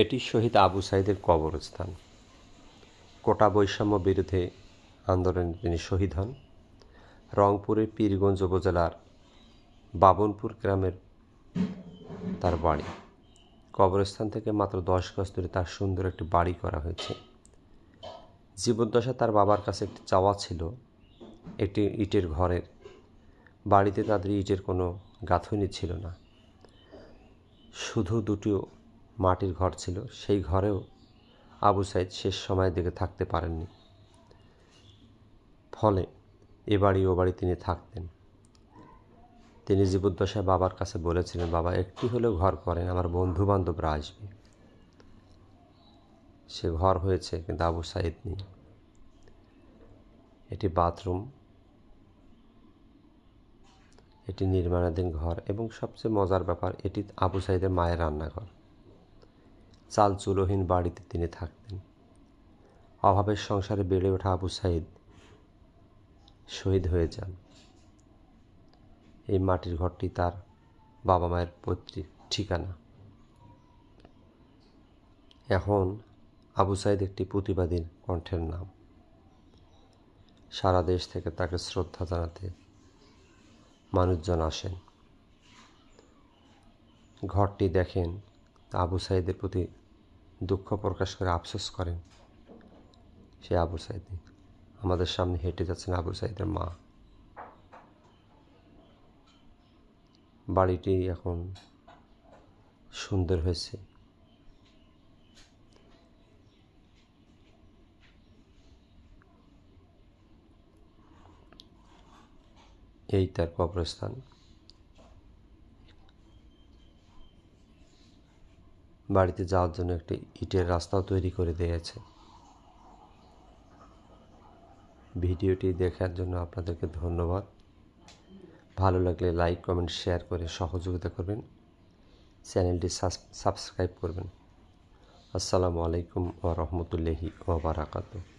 এটি শহীদ আবু সাঈদের কবরস্থান। কোটা বৈষম্য বিরোধী আন্দোলনে তিনি শহীদ হন। রংপুরের পীরগঞ্জ উপজেলার বাবনপুর গ্রামের তার বাড়ি। কবরস্থান থেকে মাত্র 10 গজ দূরে তার সুন্দর একটি বাড়ি করা হয়েছে। জীবদ্দশায় তার বাবার কাছে একটি চাওয়া ছিল, একটি ইটের ঘরের। বাড়িতে তাদের ইটের কোনো গাঁথুনি ছিল না, শুধু দুটো মাটির ঘর ছিল। সেই ঘরেও আবু সাঈদ শেষ সময়ের দিকে থাকতে পারেননি। ফলে এ বাড়ি ও বাড়ি তিনি থাকতেন। তিনি জীবদ্দশায় বাবার কাছে বলেছিলেন, বাবা একটি হলেও ঘর করেন, আমার বন্ধু বান্ধবরা আসবে। সে ঘর হয়েছে, কিন্তু আবু সাঈদ নেই। এটি বাথরুম, এটি নির্মাণাধীন ঘর, এবং সবচেয়ে মজার ব্যাপার, এটি আবু সাঈদের মায়ের রান্নাঘর। চাল চুলোহীন বাড়িতে তিনি থাকতেন। অভাবের সংসারে বেড়ে ওঠা আবু সাঈদ শহীদ হয়ে যান। এই মাটির ঘরটি তার বাবা মায়ের পৈতৃক ঠিকানা। এখন আবু সাঈদ একটি প্রতিবাদীর কণ্ঠের নাম। সারা দেশ থেকে তাকে শ্রদ্ধা জানাতে মানুষজন আসেন। ঘরটি দেখেন, আবু সাঈদের প্রতি দুঃখ প্রকাশ করে আফসোস করেন, সে আবু সাঈদ নেই। আমাদের সামনে হেঁটে যাচ্ছেন আবু সাঈদের মা। বাড়িটি এখন সুন্দর হয়েছে। এই তার কবরস্থান। বাড়িতে যাওয়ার জন্য একটি ইটের রাস্তাও তৈরি করে দিয়েছে। ভিডিওটি দেখার জন্য আপনাদেরকে ধন্যবাদ। ভালো লাগলে লাইক, কমেন্ট, শেয়ার করে সহযোগিতা করবেন। চ্যানেলটি সাবস্ক্রাইব করবেন। আসসালামু আলাইকুম ওয়া রাহমাতুল্লাহি ওয়া বারাকাতুহু।